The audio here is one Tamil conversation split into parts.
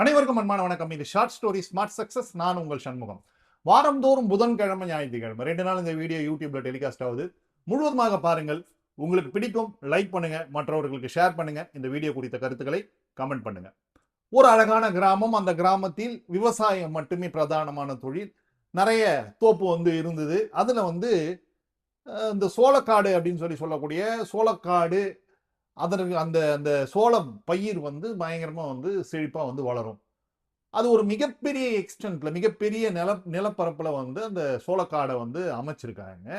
அனைவருக்கும் அன்பான வணக்கம். இது ஷார்ட் ஸ்டோரி ஸ்மார்ட் சக்சஸ். நான் உங்கள் சண்முகம். வாரந்தோறும் புதன்கிழமை, ஞாயிற்றுக்கிழமை 2 நாள் இந்த வீடியோ யூடியூப்ல டெலிகாஸ்ட் ஆகுது. முழுவதுமாக பாருங்கள். உங்களுக்கு பிடிக்கும், லைக் பண்ணுங்க, மற்றவர்களுக்கு ஷேர் பண்ணுங்க. இந்த வீடியோ குறித்த கருத்துக்களை கமெண்ட் பண்ணுங்க. ஒரு அழகான கிராமம். அந்த கிராமத்தில் விவசாயம் மட்டுமே பிரதானமான தொழில். நிறைய தோப்பு இருந்தது. அதுல இந்த சோளக்காடு அப்படின்னு சொல்லக்கூடிய சோளக்காடு, அதற்கு அந்த அந்த சோளம் பயிர் பயங்கரமா செழிப்பா வளரும். அது ஒரு மிகப்பெரிய எக்ஸ்டென்ட்ல, மிகப்பெரிய நிலப்பரப்புல அந்த சோளக்காடை அமைச்சிருக்காங்க.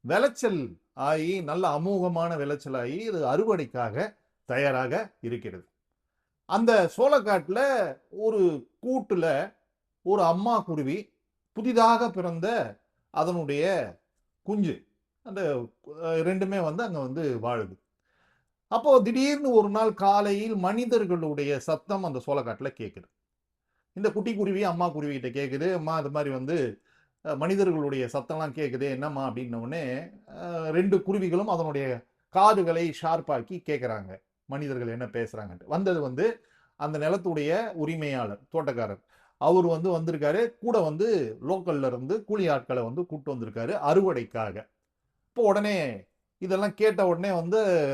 விளைச்சல் ஆகி நல்ல அமோகமான விளைச்சல் ஆகி இது அறுவடைக்காக தயாராக இருக்கிறது. அந்த சோளக்காட்டுல ஒரு கூட்டுல ஒரு அம்மா குருவி, புதிதாக பிறந்த அதனுடைய குஞ்சு, அந்த ரெண்டுமே அங்க வாழுது. அப்போ திடீர்னு ஒரு நாள் காலையில் மனிதர்களுடைய சத்தம் அந்த சோளக்காட்டுல கேட்குது. இந்த குட்டி குருவி அம்மா குருவி கிட்ட கேட்குது, அம்மா இது மாதிரி மனிதர்களுடைய சத்தம்லாம் கேட்குது, என்னம்மா அப்படின்ன உடனே 2 குருவிகளும் அதனுடைய காதுகளை ஷார்ப்பாக்கி கேட்குறாங்க, மனிதர்கள் என்ன பேசுறாங்கன்ட்டு. வந்தது அந்த நிலத்துடைய உரிமையாளர், தோட்டக்காரர். அவர் வந்திருக்காரு. கூட லோக்கல்ல இருந்து கூலி ஆட்களை கூப்பிட்டு வந்திருக்காரு அறுவடைக்காக. இப்போ உடனே இதெல்லாம் கேட்ட உடனே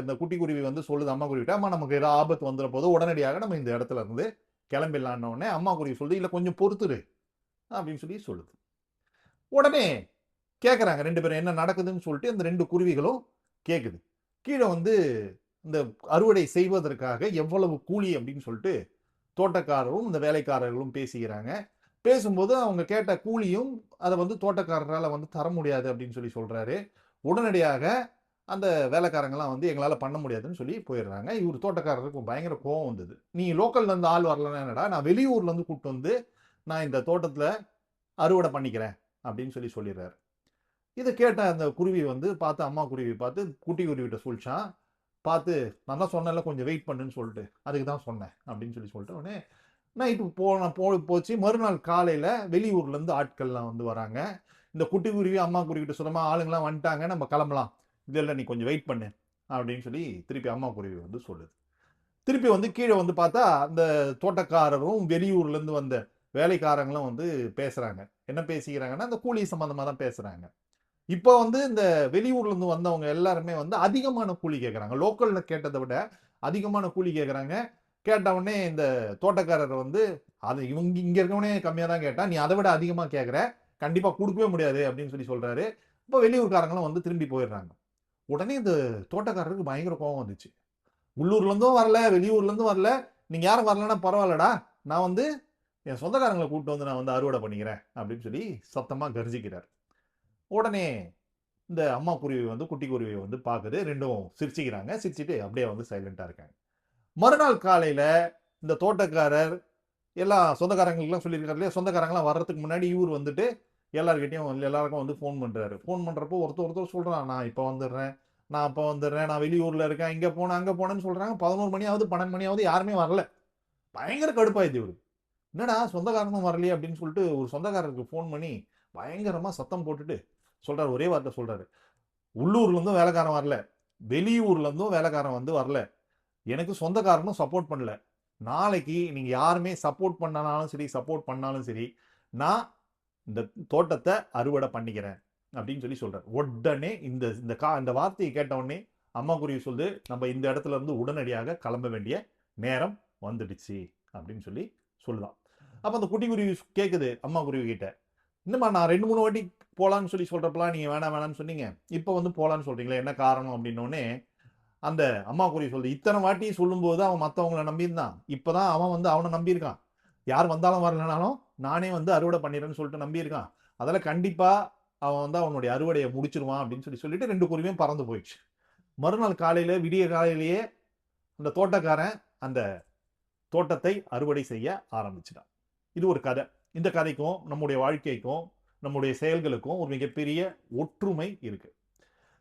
இந்த குட்டி குருவி சொல்லுது அம்மா குருவிட்ட, அம்மா நமக்கு ஏதாவது ஆபத்து வந்துற போது உடனடியாக நம்ம இந்த இடத்துல இருந்து கிளம்பிடலான்ன உடனே அம்மா குருவி சொல்லுது, இல்லை கொஞ்சம் பொறுத்துரு அப்படின்னு சொல்லுது. உடனே கேட்குறாங்க 2 பேரும் என்ன நடக்குதுன்னு சொல்லிட்டு. அந்த 2 குருவிகளும் கேட்குது. கீழே இந்த அறுவடை செய்வதற்காக எவ்வளவு கூலி அப்படின்னு சொல்லிட்டு தோட்டக்காரரும் இந்த வேலைக்காரர்களும் பேசிக்கிறாங்க. பேசும்போது அவங்க கேட்ட கூலியும் அதை தோட்டக்காரரால் தர முடியாது அப்படின்னு சொல்றாரு. உடனடியாக அந்த வேலைக்காரங்களாம் எங்களால் பண்ண முடியாதுன்னு சொல்லி போயிடுறாங்க. இவர் தோட்டக்காரருக்கு பயங்கர கோவம் வந்தது. நீ லோக்கல்ல இருந்து ஆள் வரலன்னா என்னடா, நான் வெளியூர்ல இருந்து கூப்பிட்டு நான் இந்த தோட்டத்துல அறுவடை பண்ணிக்கிறேன் அப்படின்னு சொல்லிடுறாரு. இதை கேட்ட அந்த குருவி பார்த்து, அம்மா குருவி பார்த்து குட்டி குருவிட்ட சொல்லிச்சான், பார்த்து நான் தான் சொன்னேன்ல கொஞ்சம் வெயிட் பண்ணுன்னு சொல்லிட்டு, அதுக்கு தான் சொன்னேன் அப்படின்னு சொல்லிட்டு உடனே நைட்டு போச்சு. மறுநாள் காலையில வெளியூர்ல இருந்து ஆட்கள்லாம் வராங்க. இந்த குட்டி குருவி அம்மா குருவிட்ட சொன்னமா, ஆளுங்களாம் வந்துட்டாங்க, நம்ம கிளம்பலாம், இதெல்லாம் நீ கொஞ்சம் வெயிட் பண்ணு அப்படின்னு திருப்பி அம்மா குருவி சொல்லுது. திருப்பி கீழே பார்த்தா அந்த தோட்டக்காரரும் வெளியூர்ல இருந்து வந்த வேலைக்காரங்களும் பேசுறாங்க. என்ன பேசிக்கிறாங்கன்னா, அந்த கூலி சம்பந்தமா தான் பேசுறாங்க. இப்போ இந்த வெளியூர்ல இருந்து வந்தவங்க எல்லாருமே அதிகமான கூலி கேட்கறாங்க. லோக்கல்ல கேட்டதை விட அதிகமான கூலி கேட்கறாங்க. கேட்ட உடனே இந்த தோட்டக்காரர் அது இங்க இருக்கவனே கம்மியா தான் கேட்டா, நீ அதை விட அதிகமா கேட்கற, கண்டிப்பா கொடுக்கவே முடியாது அப்படின்னு சொல்றாரு. இப்போ வெளியூர்காரங்களும் திரும்பி போயிடுறாங்க. உடனே இந்த தோட்டக்காரருக்கு பயங்கர கோபம் வந்துச்சு. உள்ளூர்ல இருந்தும் வரல, வெளியூர்ல இருந்தும் வரல, நீங்க யாரும் வரலன்னா பரவாயில்லடா, நான் என் சொந்தக்காரங்களை கூப்பிட்டு நான் அறுவடை பண்ணிக்கிறேன் அப்படின்னு சத்தமா கர்ஜிக்கிறார். உடனே இந்த அம்மா குருவி குட்டி குருவி பாக்குது. ரெண்டும் சிரிச்சுக்கிறாங்க. சிரிச்சுட்டு அப்படியே சைலண்டா இருக்காங்க. மறுநாள் காலையில இந்த தோட்டக்காரர் எல்லா சொந்தக்காரங்களுக்குலாம் சொல்லியிருக்காரு இல்லையா, சொந்தக்காரங்களாம் வர்றதுக்கு முன்னாடி இவர் எல்லாருக்கிட்டையும் எல்லாருக்கும் ஃபோன் பண்றாரு. ஃபோன் பண்றப்போ ஒருத்தர் சொல்றான், நான் இப்போ வந்துடுறேன், நான் அப்போ வந்துடுறேன், நான் வெளியூர்ல இருக்கேன், இங்க போனேன் அங்க போனேன்னு சொல்றாங்க. 11 மணியாவது 12 மணியாவது யாருமே வரல. பயங்கர கடுப்பாயிடுது இவரு. என்னடா சொந்தக்காரனும் வரலையே அப்படின்னு சொல்லிட்டு ஒரு சொந்தக்காரருக்கு ஃபோன் பண்ணி பயங்கரமா சத்தம் போட்டுட்டு சொல்றாரு. ஒரே வார்த்தை சொல்றாரு, உள்ளூர்ல இருந்தும் வேலைக்காரன் வரல, வெளியூர்ல இருந்தும் வேலைக்காரன் வரல, எனக்கு சொந்தக்காரனும் சப்போர்ட் பண்ணல. நாளைக்கு நீங்க யாருமே சப்போர்ட் பண்ணாலும் சரி, சப்போர்ட் பண்ணாலும் சரி, நான் இந்த தோட்டத்தை அறுவடை பண்ணிக்கிறேன் அப்படின்னு சொல்றாரு. உடனே இந்த வார்த்தையை கேட்ட உடனே அம்மா குருவி சொல்லுது, நம்ம இந்த இடத்துல இருந்து உடனடியாக கிளம்ப வேண்டிய நேரம் வந்துடுச்சு அப்படின்னு சொல்லுதான். அப்ப அந்த குட்டி குருவி கேக்குது அம்மா குருவி கிட்ட, இன்னுமா நான் 2-3 வாட்டி போலான்னு சொல்றப்பலாம் நீங்க வேணாம்னு சொன்னீங்க, இப்ப போலான்னு சொல்றீங்களா, என்ன காரணம் அப்படின்னோடனே அந்த அம்மா குருவி சொல்லுது, இத்தனை வாட்டி சொல்லும் போது அவன் மற்றவங்களை நம்பியிருந்தான், இப்பதான் அவன் அவனை நம்பியிருக்கான், யார் வந்தாலும் வரலனாலும் நானே அறுவடை பண்ணிடுறேன்னு சொல்லிட்டு நம்பியிருக்கான், அதெல்லாம் கண்டிப்பா அவன் அவனுடைய அறுவடையை முடிச்சிருவான் அப்படின்னு சொல்லிட்டு 2 குருவியும் பறந்து போயிடுச்சு. மறுநாள் காலையில விடிய காலையிலேயே அந்த தோட்டக்காரன் அந்த தோட்டத்தை அறுவடை செய்ய ஆரம்பிச்சிட்டான். இது ஒரு கதை. இந்த கதைக்கும் நம்முடைய வாழ்க்கைக்கும் நம்முடைய செயல்களுக்கும் ஒரு மிகப்பெரிய ஒற்றுமை இருக்கு.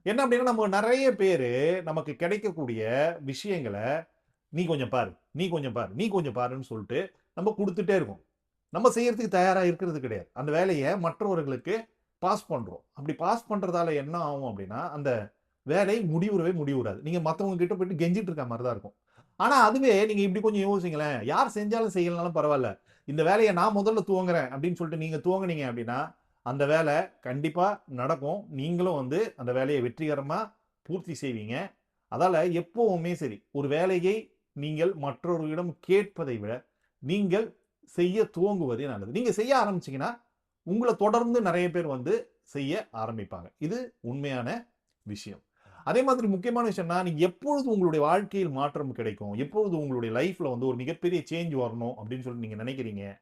என்ன அப்படின்னா, நம்ம நிறைய பேரு நமக்கு கிடைக்கக்கூடிய விஷயங்களை நீ கொஞ்சம் பாரு, நீ கொஞ்சம் பாரு, நீ கொஞ்சம் பாருன்னு சொல்லிட்டு நம்ம கொடுத்துட்டே இருக்கோம். நம்ம செய்யறதுக்கு தயாரா இருக்கிறது கிடையாது. அந்த வேலையை மற்றவர்களுக்கு பாஸ் பண்றோம். அப்படி பாஸ் பண்றதால என்ன ஆகும் அப்படின்னா, அந்த வேலை முடிவுறவே முடிவுறாது. நீங்க மற்றவங்க கிட்ட போயிட்டு கெஞ்சிட்டு இருக்க மாதிரி தான் இருக்கும். ஆனா அதுவே நீங்க இப்படி கொஞ்சம் யோசிங்களேன். யார் செஞ்சாலும் செய்யலனாலும் பரவால்ல. இந்த வேலைய நான் முதல்ல துவங்குறேன் அப்படின்னு சொல்லிட்டு நீங்க துவங்குனீங்க அப்படின்னா, அந்த வேலை கண்டிப்பா நடக்கும். நீங்களும் வந்து அந்த வேலைய வெற்றிகரமா பூர்த்தி செய்வீங்க. அதால எப்பவுமே சரி, ஒரு வேலையை நீங்கள் மற்றவர்களிடம் கேட்பதை விட, நீங்கள் செய்ய துவங்குவதே நல்லது. நீங்க செய்ய ஆரம்பிச்சீங்கன்னா, உங்கள தொடர்ந்து நெறைய பேர் வந்து செய்ய ஆரம்பிப்பாங்க. இது உண்மையான விஷயம். அதே மாதிரி முக்கியமான விஷயம்னா, நீங்க எப்பொழுது உங்களுடைய வாழ்க்கையில் மாற்றம் கிடைக்கும்? எப்பொழுது உங்களுடைய லைஃப்ல வந்து ஒரு மிகப்பெரிய சேஞ்ச் வரணும் அப்படின்னு சொல்லிட்டு நீங்க நினைக்கிறீங்க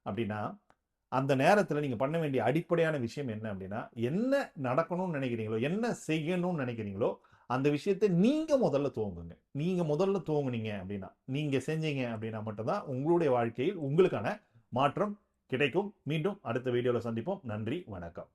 அப்படின்னா, அந்த நேரத்துல நீங்க பண்ண வேண்டிய அடிப்படையான விஷயம் என்ன அப்படின்னா, என்ன நடக்கணும்னு நினைக்கிறீங்களோ, என்ன செய்யணும்னு நினைக்கிறீங்களோ, அந்த விஷயத்த நீங்க முதல்ல துவங்குங்க. நீங்க முதல்ல துவங்குனீங்க அப்படின்னா, நீங்க செஞ்சீங்க அப்படின்னா மட்டும் தான் உங்களுடைய வாழ்க்கையில் உங்களுக்கான மாற்றம் கிடைக்கும். மீண்டும் அடுத்த வீடியோல சந்திப்போம். நன்றி, வணக்கம்.